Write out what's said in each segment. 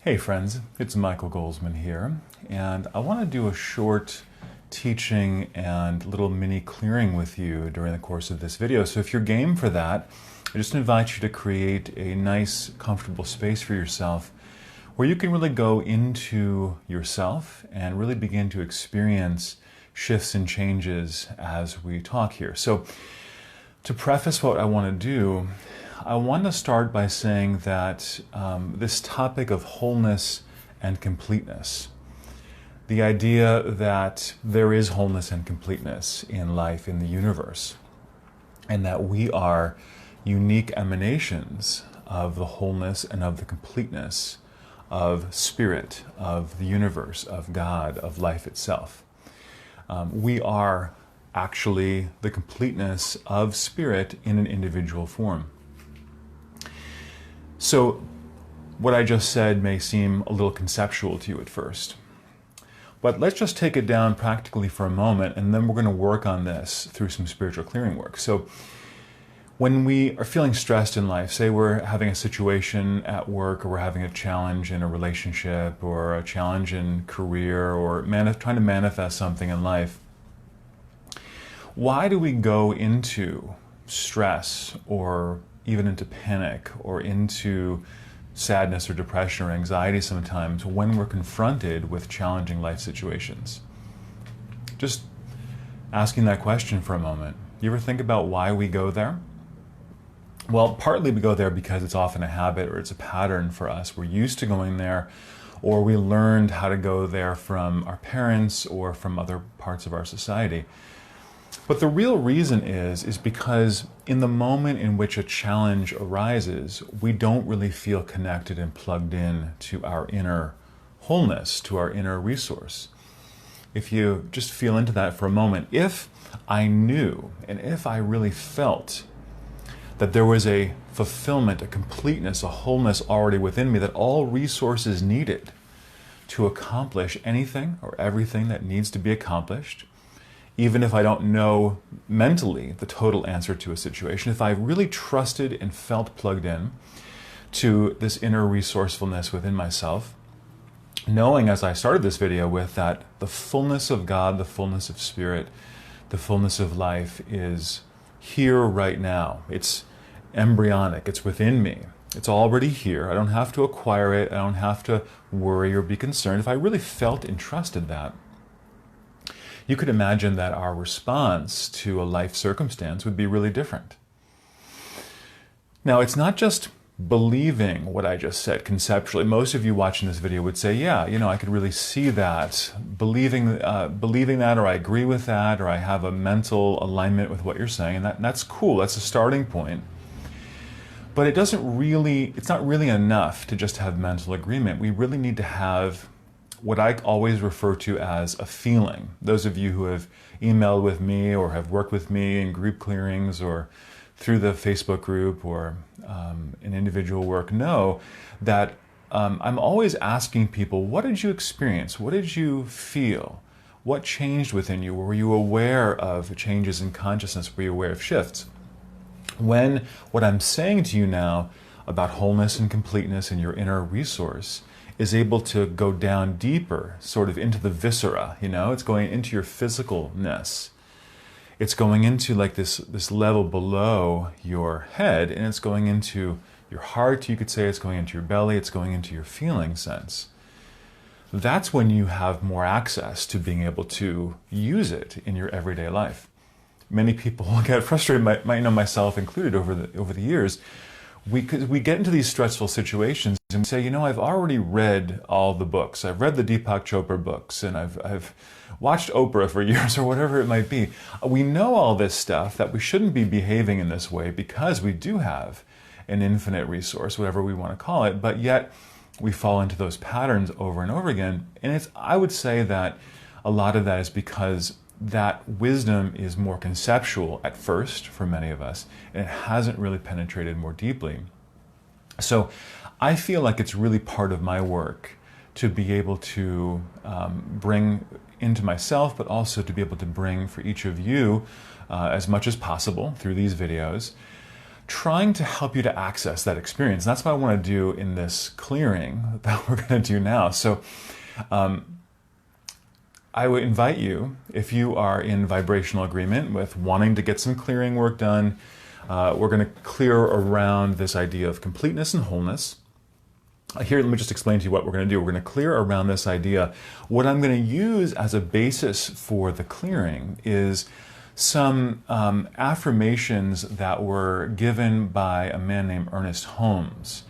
Hey friends, it's Michael Golzmane here, and I want to do a short teaching and little mini clearing with you during the course of this video. So if you're game for that, I just invite you to create a nice, comfortable space for yourself where you can really go into yourself and really begin to experience shifts and changes as we talk here. So to preface what I want to do, I want to start by saying that this topic of wholeness and completeness, the idea that there is wholeness and completeness in life, in the universe, and that we are unique emanations of the wholeness and of the completeness of spirit, of the universe, of God, of life itself. We are actually the completeness of spirit in an individual form. So what I just said may seem a little conceptual to you at first, but let's just take it down practically for a moment, and then we're going to work on this through some spiritual clearing work. So when we are feeling stressed in life, say we're having a situation at work, or we're having a challenge in a relationship, or a challenge in career, or trying to manifest something in life, why do we go into stress, or even into panic, or into sadness or depression or anxiety sometimes when we're confronted with challenging life situations? Just asking that question for a moment. You ever think about why we go there? Well, partly we go there because it's often a habit or it's a pattern for us. We're used to going there, or we learned how to go there from our parents or from other parts of our society. But the real reason is because in the moment in which a challenge arises, we don't really feel connected and plugged in to our inner wholeness, to our inner resource. If you just feel into that for a moment, if I knew and if I really felt that there was a fulfillment, a completeness, a wholeness already within me, that all resources needed to accomplish anything or everything that needs to be accomplished, even if I don't know mentally the total answer to a situation, if I really trusted and felt plugged in to this inner resourcefulness within myself, knowing, as I started this video with, that the fullness of God, the fullness of spirit, the fullness of life is here right now. It's embryonic, it's within me. It's already here. I don't have to acquire it. I don't have to worry or be concerned. If I really felt and trusted that, you could imagine that our response to a life circumstance would be really different. Now, it's not just believing what I just said conceptually. Most of you watching this video would say, yeah, I could really see that, believing that, or I agree with that, or I have a mental alignment with what you're saying, and that's cool. That's a starting point. But it's not really enough to just have mental agreement. We really need to have what I always refer to as a feeling. Those of you who have emailed with me or have worked with me in group clearings or through the Facebook group or in individual work know that I'm always asking people, what did you experience? What did you feel? What changed within you? Were you aware of changes in consciousness? Were you aware of shifts? When what I'm saying to you now about wholeness and completeness and your inner resource is able to go down deeper, sort of into the viscera, it's going into your physicalness. It's going into like this level below your head, and it's going into your heart, you could say. It's going into your belly, it's going into your feeling sense. That's when you have more access to being able to use it in your everyday life. Many people get frustrated, myself included, over the years. We get into these stressful situations and we say, I've already read all the books. I've read the Deepak Chopra books, and I've watched Oprah for years, or whatever it might be. We know all this stuff, that we shouldn't be behaving in this way because we do have an infinite resource, whatever we want to call it, but yet we fall into those patterns over and over again. And I would say that a lot of that is because that wisdom is more conceptual at first for many of us, and it hasn't really penetrated more deeply. So I feel like it's really part of my work to be able to bring into myself, but also to be able to bring for each of you as much as possible through these videos, trying to help you to access that experience. And that's what I want to do in this clearing that we're going to do now. So I would invite you, if you are in vibrational agreement with wanting to get some clearing work done, we're going to clear around this idea of completeness and wholeness. Here, let me just explain to you what we're going to do. We're going to clear around this idea. What I'm going to use as a basis for the clearing is some affirmations that were given by a man named Ernest Holmes.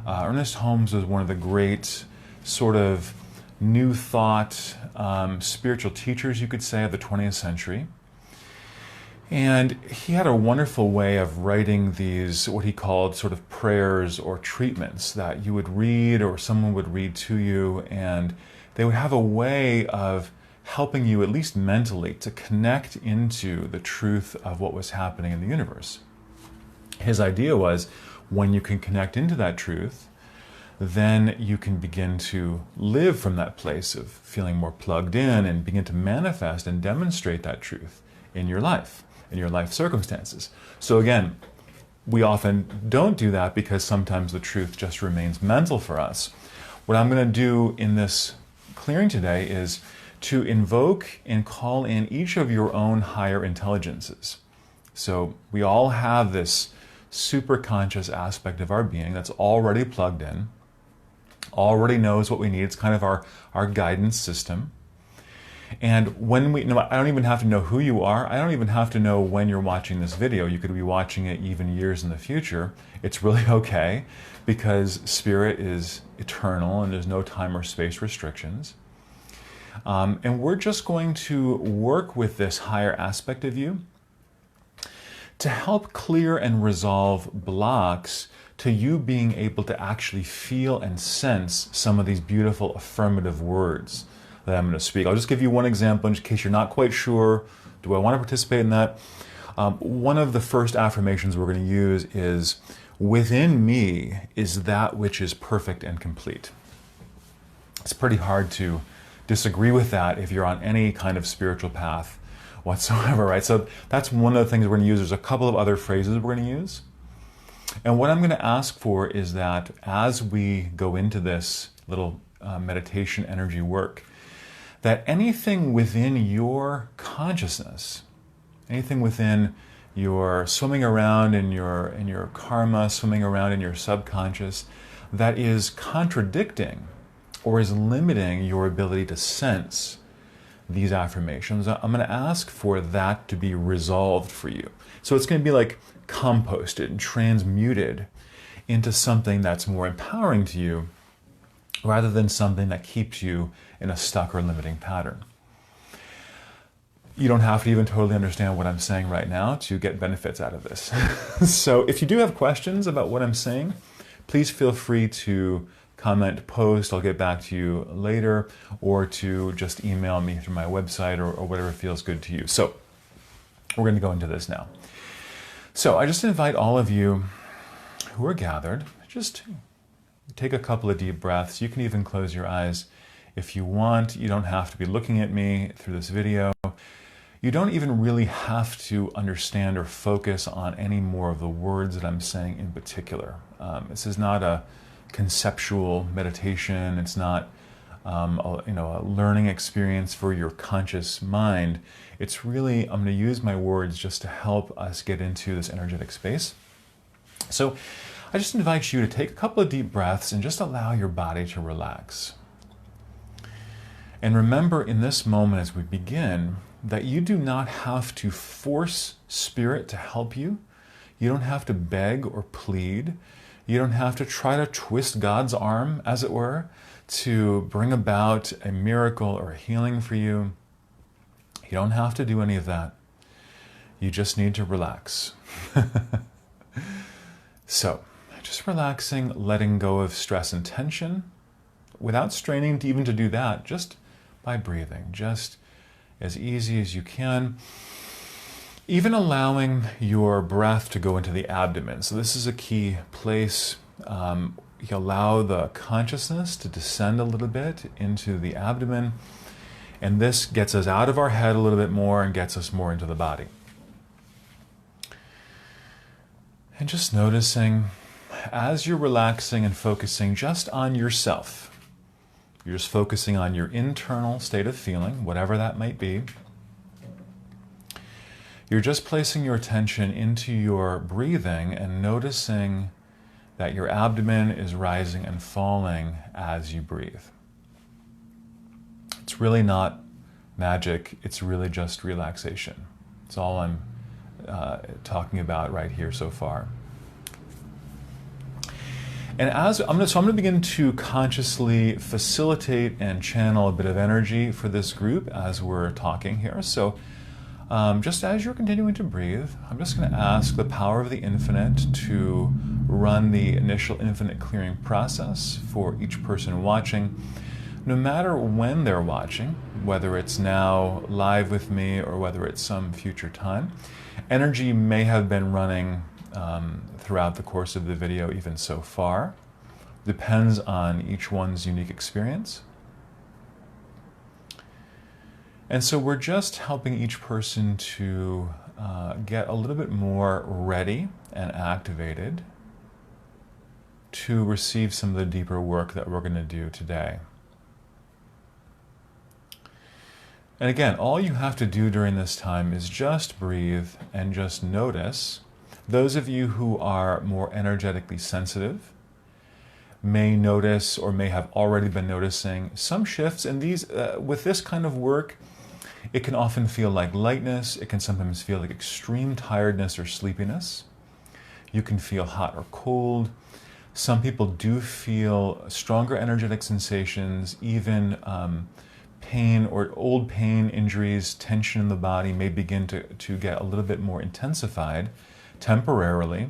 Ernest Holmes was one of the great sort of New Thought spiritual teachers, you could say, of the 20th century. And he had a wonderful way of writing these, what he called sort of prayers or treatments that you would read or someone would read to you, and they would have a way of helping you, at least mentally, to connect into the truth of what was happening in the universe. His idea was, when you can connect into that truth, then you can begin to live from that place of feeling more plugged in and begin to manifest and demonstrate that truth in your life circumstances. So again, we often don't do that because sometimes the truth just remains mental for us. What I'm going to do in this clearing today is to invoke and call in each of your own higher intelligences. So we all have this super conscious aspect of our being that's already plugged in, already knows what we need. It's kind of our guidance system. And when I don't even have to know who you are. I don't even have to know when you're watching this video. You could be watching it even years in the future. It's really okay, because spirit is eternal and there's no time or space restrictions. And we're just going to work with this higher aspect of you to help clear and resolve blocks to you being able to actually feel and sense some of these beautiful affirmative words that I'm going to speak. I'll just give you one example in case you're not quite sure, do I want to participate in that? One of the first affirmations we're going to use is, within me is that which is perfect and complete. It's pretty hard to disagree with that if you're on any kind of spiritual path whatsoever, right? So that's one of the things we're going to use. There's a couple of other phrases we're going to use. And what I'm going to ask for is that as we go into this little meditation energy work, that anything within your consciousness, anything within your swimming around in your karma, swimming around in your subconscious, that is contradicting or is limiting your ability to sense these affirmations, I'm going to ask for that to be resolved for you. So it's going to be like composted and transmuted into something that's more empowering to you, rather than something that keeps you in a stuck or limiting pattern. You don't have to even totally understand what I'm saying right now to get benefits out of this. So if you do have questions about what I'm saying, please feel free to comment, post, I'll get back to you later, or to just email me through my website or whatever feels good to you. So we're going to go into this now. So I just invite all of you who are gathered, just take a couple of deep breaths. You can even close your eyes if you want. You don't have to be looking at me through this video. You don't even really have to understand or focus on any more of the words that I'm saying in particular. This is not a conceptual meditation. It's not a learning experience for your conscious mind. It's really, I'm going to use my words just to help us get into this energetic space. So I just invite you to take a couple of deep breaths and just allow your body to relax. And remember in this moment as we begin that you do not have to force spirit to help you. You don't have to beg or plead. You don't have to try to twist God's arm, as it were, to bring about a miracle or a healing for you. You don't have to do any of that. You just need to relax. So, just relaxing, letting go of stress and tension, without straining to even to do that, just by breathing, just as easy as you can. Even allowing your breath to go into the abdomen. So this is a key place. You allow the consciousness to descend a little bit into the abdomen, and this gets us out of our head a little bit more and gets us more into the body. And just noticing as you're relaxing and focusing just on yourself, you're just focusing on your internal state of feeling, whatever that might be. You're just placing your attention into your breathing and noticing that your abdomen is rising and falling as you breathe. It's really not magic, it's really just relaxation. It's all I'm talking about right here so far. And I'm going to begin to consciously facilitate and channel a bit of energy for this group as we're talking here. So just as you're continuing to breathe, I'm just going to ask the power of the infinite to run the initial infinite clearing process for each person watching, no matter when they're watching, whether it's now live with me or whether it's some future time. Energy may have been running throughout the course of the video even so far. Depends on each one's unique experience. And so we're just helping each person to get a little bit more ready and activated to receive some of the deeper work that we're going to do today. And again, all you have to do during this time is just breathe and just notice. Those of you who are more energetically sensitive may notice or may have already been noticing some shifts. And these, with this kind of work, it can often feel like lightness. It can sometimes feel like extreme tiredness or sleepiness. You can feel hot or cold. Some people do feel stronger energetic sensations, even pain or old pain, injuries, tension in the body may begin to get a little bit more intensified temporarily.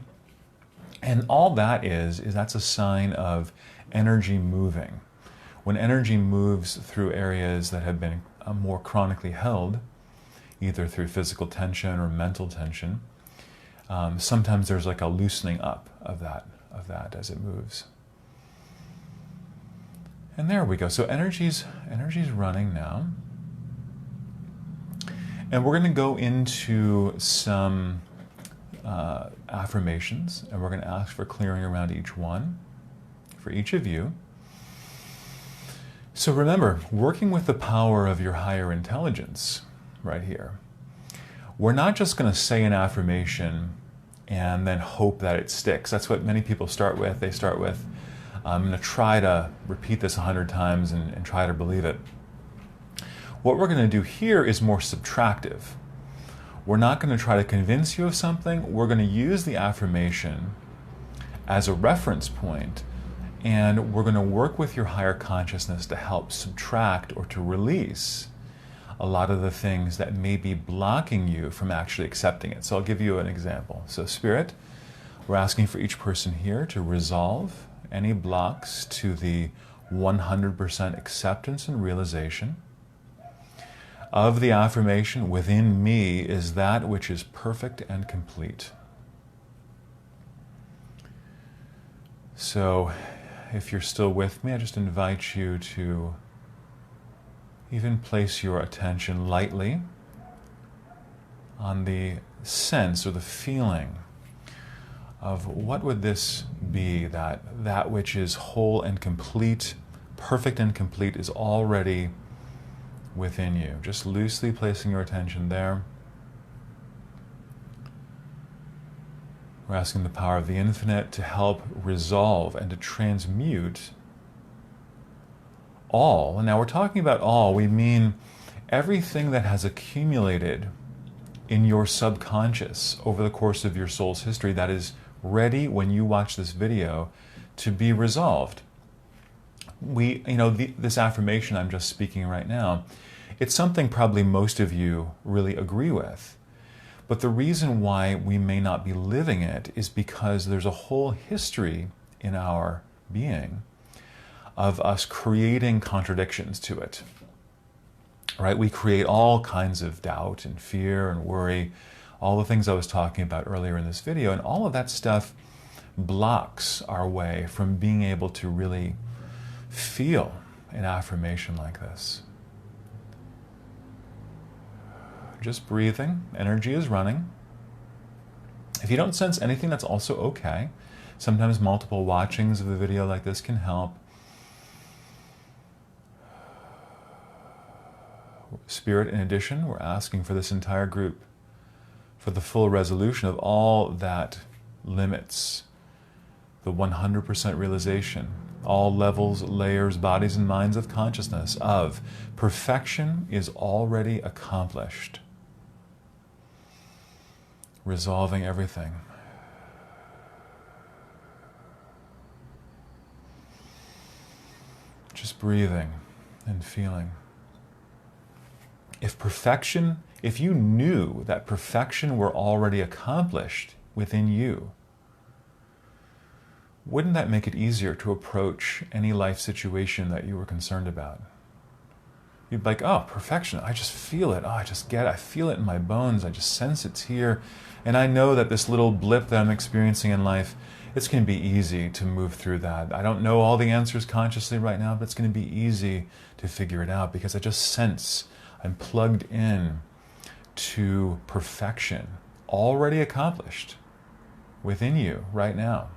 And all that is that's a sign of energy moving. When energy moves through areas that have been more chronically held, either through physical tension or mental tension, sometimes there's like a loosening up of that as it moves. And there we go. So energy's running now. And we're going to go into some affirmations, and we're going to ask for clearing around each one, for each of you. So remember, working with the power of your higher intelligence right here. We're not just going to say an affirmation and then hope that it sticks. That's what many people start with. They start with, I'm going to try to repeat this 100 times and try to believe it. What we're going to do here is more subtractive. We're not going to try to convince you of something. We're going to use the affirmation as a reference point, and we're going to work with your higher consciousness to help subtract or to release a lot of the things that may be blocking you from actually accepting it. So I'll give you an example. So Spirit, we're asking for each person here to resolve any blocks to the 100% acceptance and realization of the affirmation, within me is that which is perfect and complete. So if you're still with me, I just invite you to even place your attention lightly on the sense or the feeling of what would this be, that which is whole and complete, perfect and complete, is already within you. Just loosely placing your attention there. We're asking the power of the infinite to help resolve and to transmute all. And now we're talking about all, we mean everything that has accumulated in your subconscious over the course of your soul's history that is ready when you watch this video to be resolved. This affirmation I'm just speaking right now, it's something probably most of you really agree with. But the reason why we may not be living it is because there's a whole history in our being of us creating contradictions to it. Right? We create all kinds of doubt and fear and worry, all the things I was talking about earlier in this video, and all of that stuff blocks our way from being able to really feel an affirmation like this. Just breathing, energy is running. If you don't sense anything, that's also okay. Sometimes multiple watchings of a video like this can help. Spirit, in addition, we're asking for this entire group, for the full resolution of all that limits the 100% realization, all levels, layers, bodies, and minds of consciousness of perfection is already accomplished. Resolving everything. Just breathing and feeling. If you knew that perfection were already accomplished within you, wouldn't that make it easier to approach any life situation that you were concerned about? You'd be like, oh, perfection, I just feel it. Oh, I feel it in my bones. I just sense it's here. And I know that this little blip that I'm experiencing in life, it's going to be easy to move through that. I don't know all the answers consciously right now, but it's going to be easy to figure it out because I just sense I'm plugged in to perfection, already accomplished within you right now.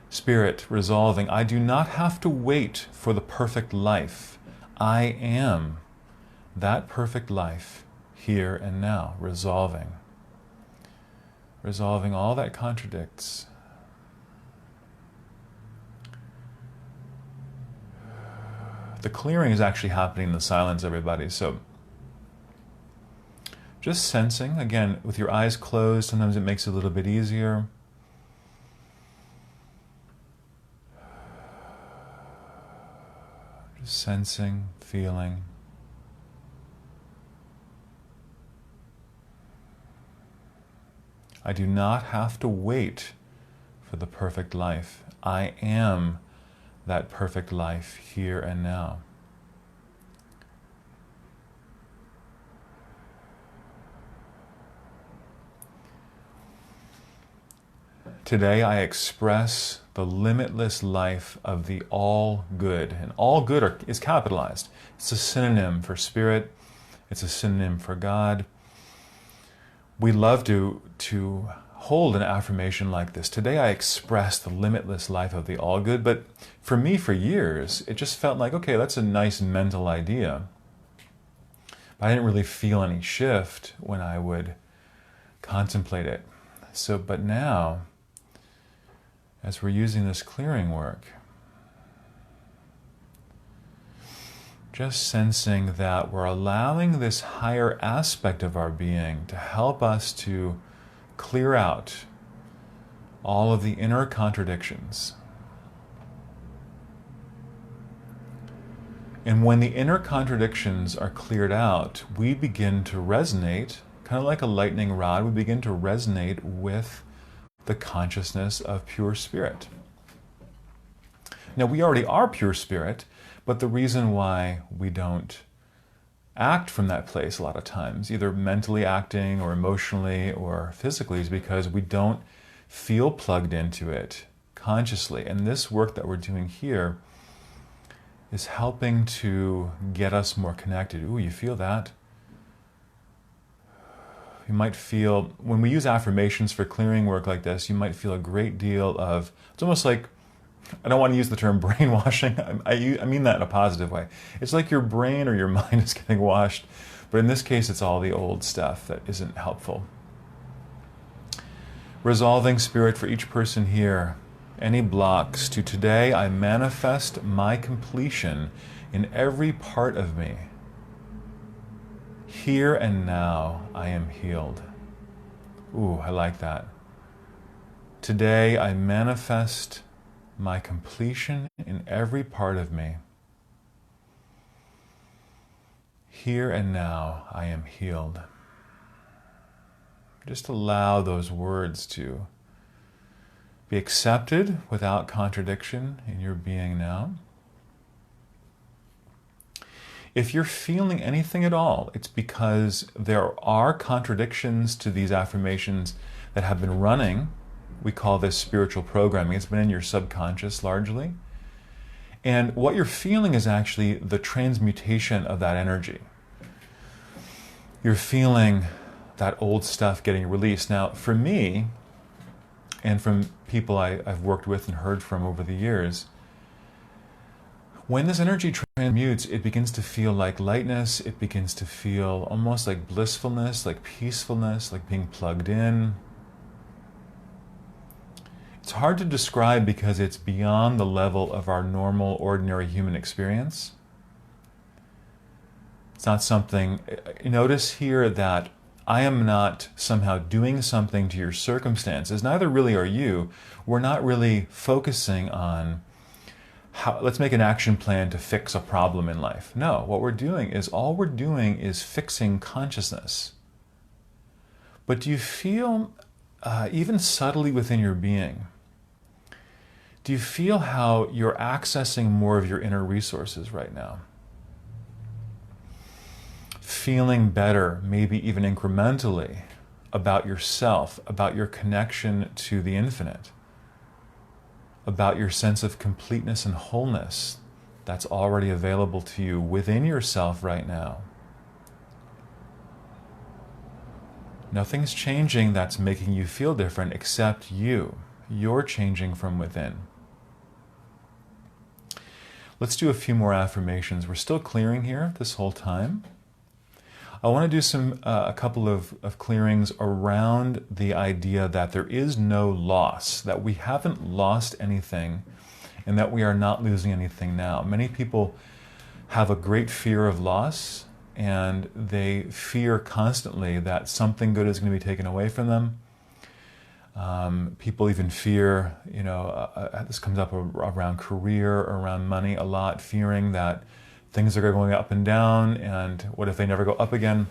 Spirit, resolving, I do not have to wait for the perfect life. I am that perfect life here and now, resolving. Resolving all that contradicts. The clearing is actually happening in the silence, everybody. So just sensing, again, with your eyes closed, sometimes it makes it a little bit easier. Just sensing, feeling. I do not have to wait for the perfect life. I am that perfect life here and now. Today I express the limitless life of the all good. And all good is capitalized. It's a synonym for spirit. It's a synonym for God. We love to hold an affirmation like this. Today I express the limitless life of the all good. But for me, for years, it just felt like, okay, that's a nice mental idea. But I didn't really feel any shift when I would contemplate it. But now, as we're using this clearing work, just sensing that we're allowing this higher aspect of our being to help us to clear out all of the inner contradictions. And when the inner contradictions are cleared out, we begin to resonate, kind of like a lightning rod, we begin to resonate with the consciousness of pure spirit. Now, we already are pure spirit, but the reason why we don't act from that place a lot of times, either mentally acting or emotionally or physically, is because we don't feel plugged into it consciously. And this work that we're doing here is helping to get us more connected. Ooh, you feel that? You might feel, when we use affirmations for clearing work like this, you might feel a great deal of, it's almost like, I don't want to use the term brainwashing, I mean that in a positive way. It's like your brain or your mind is getting washed, but in this case it's all the old stuff that isn't helpful. Resolving, spirit, for each person here, any blocks to today, I manifest my completion in every part of me. Here and now, I am healed. Ooh, I like that. Today, I manifest my completion in every part of me. Here and now, I am healed. Just allow those words to be accepted without contradiction in your being now. If you're feeling anything at all, it's because there are contradictions to these affirmations that have been running. We call this spiritual programming. It's been in your subconscious largely. And what you're feeling is actually the transmutation of that energy. You're feeling that old stuff getting released. Now, for me, and from people I've worked with and heard from over the years, when this energy transmutes, it begins to feel like lightness, it begins to feel almost like blissfulness, like peacefulness, like being plugged in. It's hard to describe because it's beyond the level of our normal, ordinary human experience. It's not something, notice here that I am not somehow doing something to your circumstances. Neither really are you. We're not really focusing on how, let's make an action plan to fix a problem in life. No, what we're doing is, all we're doing is fixing consciousness. But do you feel, even subtly within your being, do you feel how you're accessing more of your inner resources right now? Feeling better, maybe even incrementally, about yourself, about your connection to the infinite, about your sense of completeness and wholeness that's already available to you within yourself right now. Nothing's changing that's making you feel different except you. You're changing from within. Let's do a few more affirmations. We're still clearing here this whole time. I want to do a couple of clearings around the idea that there is no loss, that we haven't lost anything, and that we are not losing anything now. Many people have a great fear of loss, and they fear constantly that something good is going to be taken away from them. People even fear, this comes up around career, around money a lot, fearing that things are going up and down, and what if they never go up again?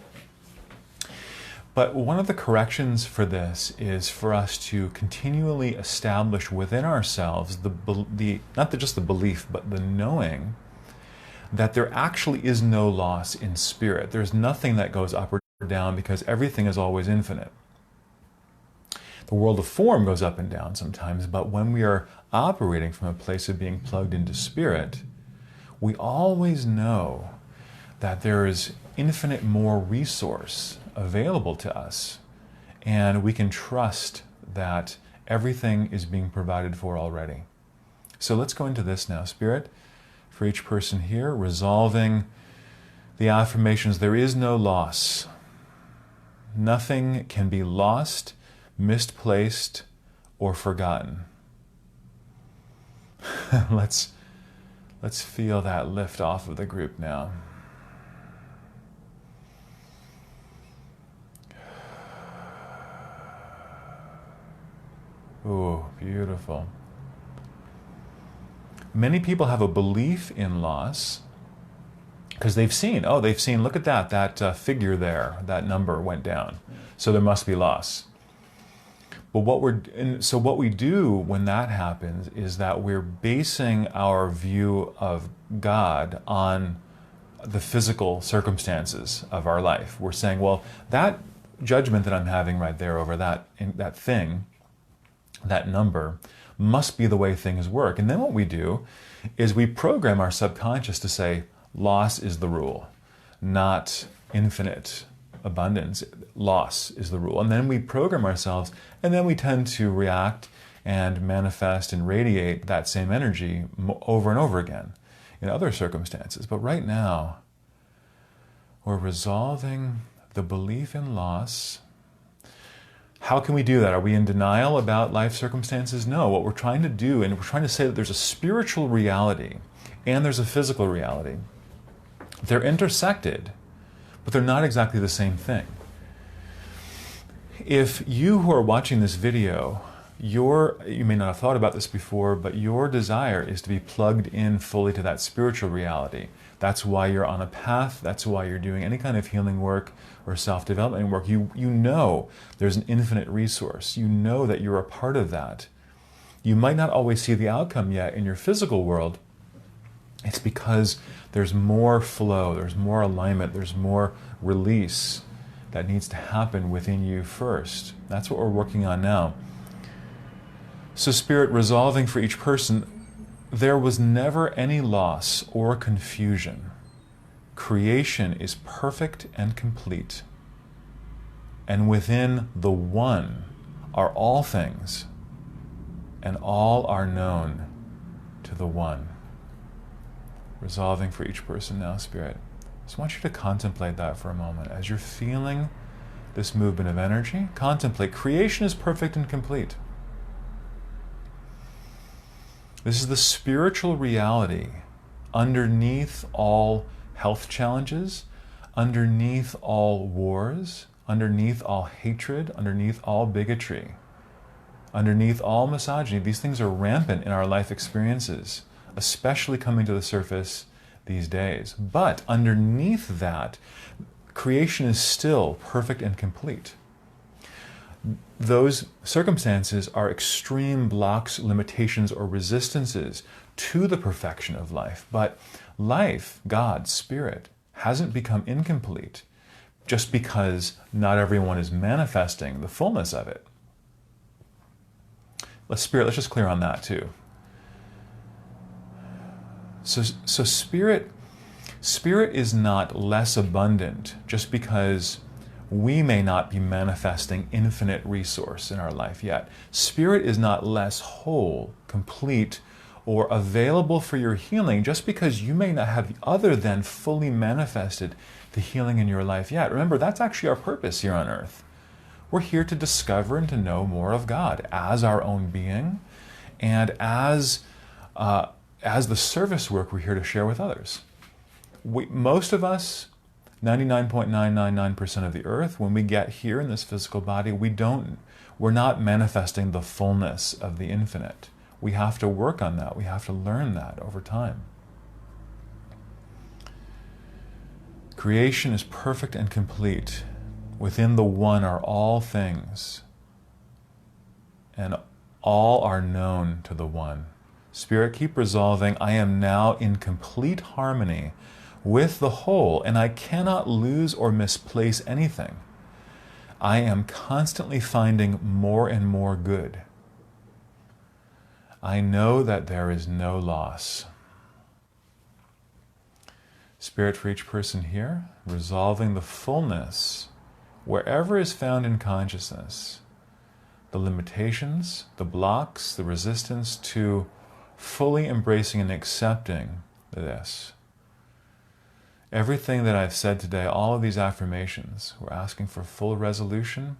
But one of the corrections for this is for us to continually establish within ourselves not just the belief, but the knowing that there actually is no loss in spirit. There's nothing that goes up or down because everything is always infinite. The world of form goes up and down sometimes, but when we are operating from a place of being plugged into spirit, we always know that there is infinite more resource available to us, and we can trust that everything is being provided for already. So let's go into this now. Spirit, for each person here, resolving the affirmations, there is no loss. Nothing can be lost, misplaced, or forgotten. Let's feel that lift off of the group now. Ooh, beautiful. Many people have a belief in loss because they've seen, look at that figure there, that number went down, so there must be loss. But what we do when that happens is that we're basing our view of God on the physical circumstances of our life. We're saying, well, that judgment that I'm having right there over that thing, that number, must be the way things work. And then what we do is we program our subconscious to say, loss is the rule, not infinite abundance. Loss is the rule. And then we program ourselves, and then we tend to react and manifest and radiate that same energy over and over again in other circumstances. But right now, we're resolving the belief in loss. How can we do that? Are we in denial about life circumstances? No. What we're trying to do, and we're trying to say that there's a spiritual reality and there's a physical reality. They're intersected, but they're not exactly the same thing. If you who are watching this video, you may not have thought about this before, but your desire is to be plugged in fully to that spiritual reality. That's why you're on a path. That's why you're doing any kind of healing work or self-development work. You know there's an infinite resource. You know that you're a part of that. You might not always see the outcome yet in your physical world. It's because there's more flow, there's more alignment, there's more release that needs to happen within you first. That's what we're working on now. So Spirit, resolving for each person, there was never any loss or confusion. Creation is perfect and complete. And within the one are all things, and all are known to the one. Resolving for each person now, Spirit. Just want you to contemplate that for a moment. As you're feeling this movement of energy, contemplate. Creation is perfect and complete. This is the spiritual reality underneath all health challenges, underneath all wars, underneath all hatred, underneath all bigotry, underneath all misogyny. These things are rampant in our life experiences, especially coming to the surface these days. But underneath that, creation is still perfect and complete. Those circumstances are extreme blocks, limitations, or resistances to the perfection of life. But life, God, Spirit, hasn't become incomplete just because not everyone is manifesting the fullness of it. Let's just clear on that too. So Spirit is not less abundant just because we may not be manifesting infinite resource in our life yet. Spirit is not less whole, complete, or available for your healing just because you may not have other than fully manifested the healing in your life yet. Remember, that's actually our purpose here on earth. We're here to discover and to know more of God as our own being, and as the service work we're here to share with others. Most of us, 99.999% of the earth, when we get here in this physical body, we're not manifesting the fullness of the infinite. We have to work on that. We have to learn that over time. Creation is perfect and complete. Within the one are all things, and all are known to the one. Spirit, keep resolving. I am now in complete harmony with the whole, and I cannot lose or misplace anything. I am constantly finding more and more good. I know that there is no loss. Spirit, for each person here, resolving the fullness wherever is found in consciousness, the limitations, the blocks, the resistance to fully embracing and accepting this. Everything that I've said today, all of these affirmations, we're asking for full resolution.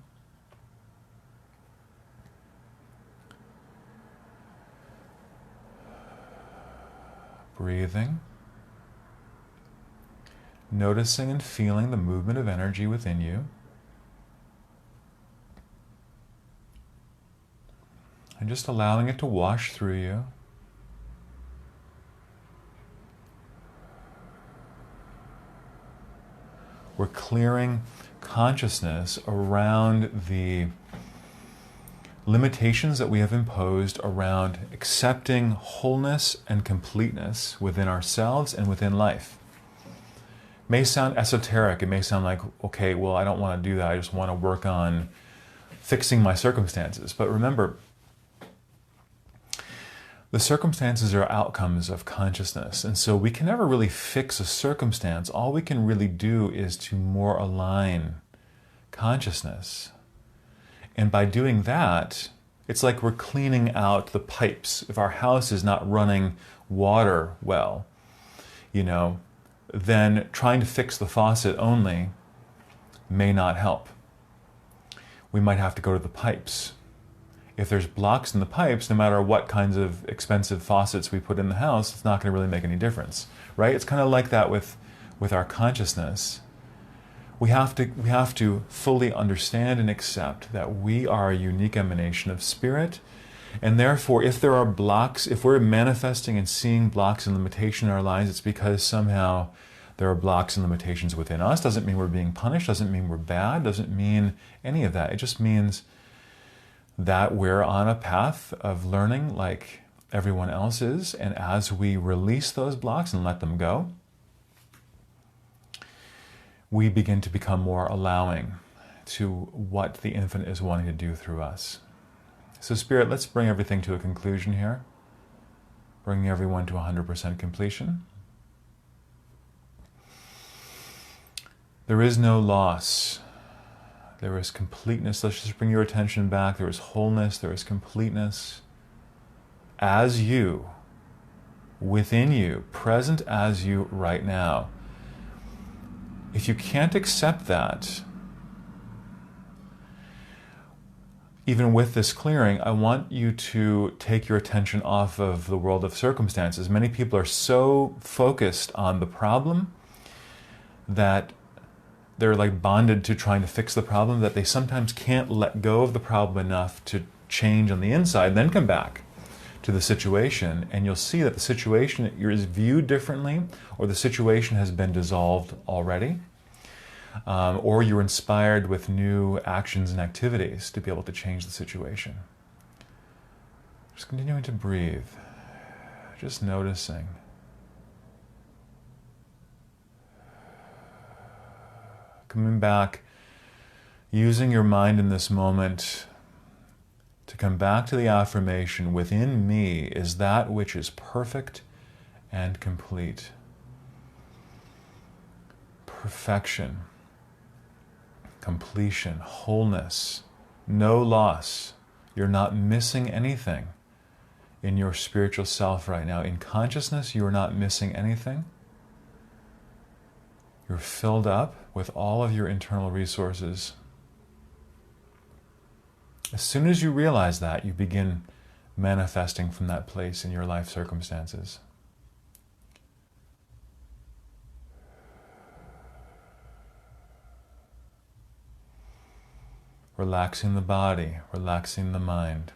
Breathing. Noticing and feeling the movement of energy within you. And just allowing it to wash through you. We're clearing consciousness around the limitations that we have imposed around accepting wholeness and completeness within ourselves and within life. It may sound esoteric. It may sound like, okay, well, I don't want to do that. I just want to work on fixing my circumstances. But remember, the circumstances are outcomes of consciousness, and so we can never really fix a circumstance. All we can really do is to more align consciousness. And by doing that, it's like we're cleaning out the pipes. If our house is not running water well, then trying to fix the faucet only may not help. We might have to go to the pipes. If there's blocks in the pipes, no matter what kinds of expensive faucets we put in the house, it's not going to really make any difference, right? It's kind of like that with our consciousness. We have to fully understand and accept that we are a unique emanation of Spirit, and therefore, if there are blocks, if we're manifesting and seeing blocks and limitation in our lives, it's because somehow there are blocks and limitations within us. Doesn't mean we're being punished, doesn't mean we're bad, doesn't mean any of that. It just means that we're on a path of learning like everyone else is, and as we release those blocks and let them go, we begin to become more allowing to what the infinite is wanting to do through us. So Spirit, let's bring everything to a conclusion here, bringing everyone to 100% completion. There is no loss. There is completeness. Let's just bring your attention back. There is wholeness. There is completeness. As you, within you, present as you right now. If you can't accept that, even with this clearing, I want you to take your attention off of the world of circumstances. Many people are so focused on the problem that they're like bonded to trying to fix the problem that they sometimes can't let go of the problem enough to change on the inside, then come back to the situation, and you'll see that the situation is viewed differently, or the situation has been dissolved already. Or you're inspired with new actions and activities to be able to change the situation. Just continuing to breathe, just noticing. Coming back, using your mind in this moment to come back to the affirmation, within me is that which is perfect and complete. Perfection. Completion, wholeness, no loss. You're not missing anything in your spiritual self right now. In consciousness, you are not missing anything. You're filled up with all of your internal resources. As soon as you realize that, you begin manifesting from that place in your life circumstances. Relaxing the body, relaxing the mind.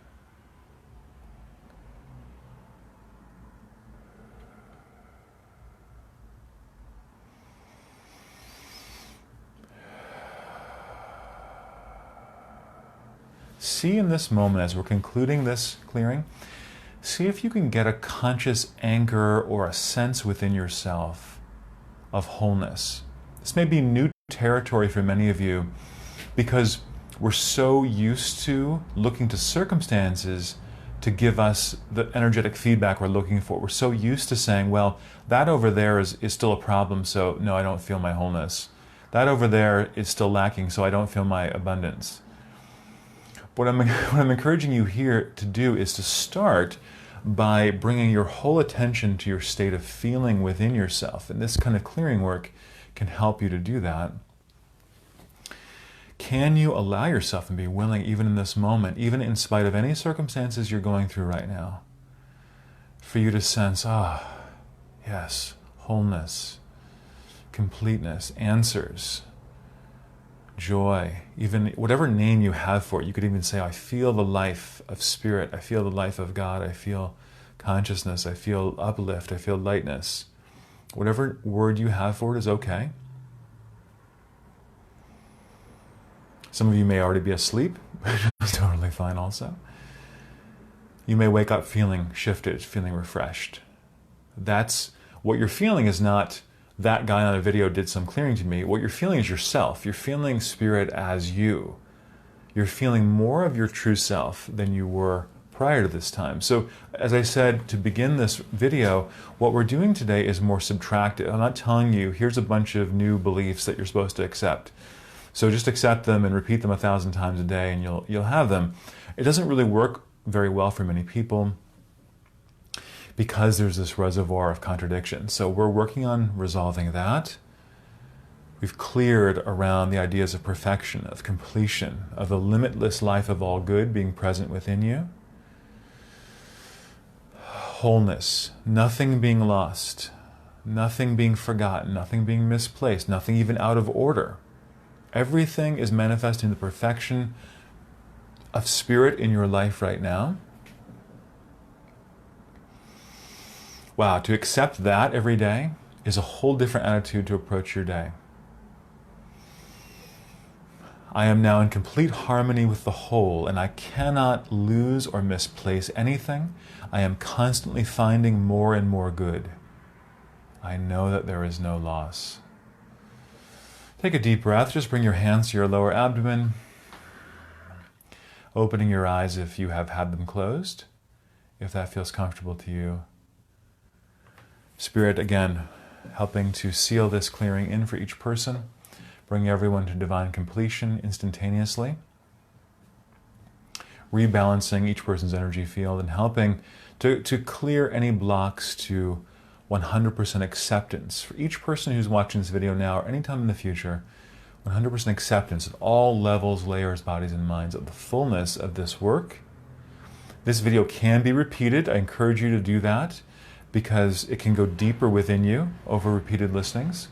See in this moment, as we're concluding this clearing, see if you can get a conscious anchor or a sense within yourself of wholeness. This may be new territory for many of you, because we're so used to looking to circumstances to give us the energetic feedback we're looking for. We're so used to saying, well, that over there is still a problem, so no, I don't feel my wholeness. That over there is still lacking, so I don't feel my abundance. What I'm encouraging you here to do is to start by bringing your whole attention to your state of feeling within yourself. And this kind of clearing work can help you to do that. Can you allow yourself and be willing, even in this moment, even in spite of any circumstances you're going through right now, for you to sense, yes, wholeness, completeness, answers, joy, even whatever name you have for it. You could even say, I feel the life of spirit, I feel the life of God, I feel consciousness, I feel uplift, I feel lightness. Whatever word you have for it is okay. Some of you may already be asleep, it's totally fine also. You may wake up feeling shifted, feeling refreshed. That's what you're feeling. Is not that guy on a video did some clearing to me. What you're feeling is yourself. You're feeling spirit as you. You're feeling more of your true self than you were prior to this time. So, as I said to begin this video, what we're doing today is more subtractive. I'm not telling you, here's a bunch of new beliefs that you're supposed to accept. So just accept them and repeat them 1,000 times a day and you'll have them. It doesn't really work very well for many people because there's this reservoir of contradiction. So we're working on resolving that. We've cleared around the ideas of perfection, of completion, of the limitless life of all good being present within you. Wholeness, nothing being lost, nothing being forgotten, nothing being misplaced, nothing even out of order. Everything is manifesting the perfection of spirit in your life right now. Wow, to accept that every day is a whole different attitude to approach your day. I am now in complete harmony with the whole, and I cannot lose or misplace anything. I am constantly finding more and more good. I know that there is no loss. Take a deep breath. Just bring your hands to your lower abdomen, opening your eyes if you have had them closed, if that feels comfortable to you. Spirit, again, helping to seal this clearing in for each person, bring everyone to divine completion instantaneously, rebalancing each person's energy field and helping to clear any blocks to 100% acceptance. For each person who's watching this video now or anytime in the future, 100% acceptance at all levels, layers, bodies, and minds of the fullness of this work. This video can be repeated. I encourage you to do that because it can go deeper within you over repeated listenings.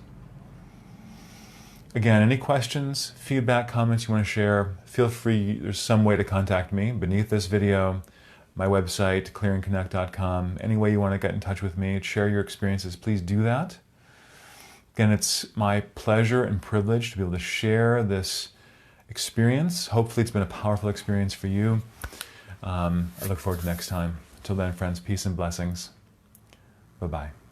Again, any questions, feedback, comments you want to share, feel free. There's some way to contact me beneath this video, my website, clearingconnect.com. Any way you want to get in touch with me, share your experiences, please do that. Again, it's my pleasure and privilege to be able to share this experience. Hopefully it's been a powerful experience for you. I look forward to next time. Until then, friends, peace and blessings. Bye-bye.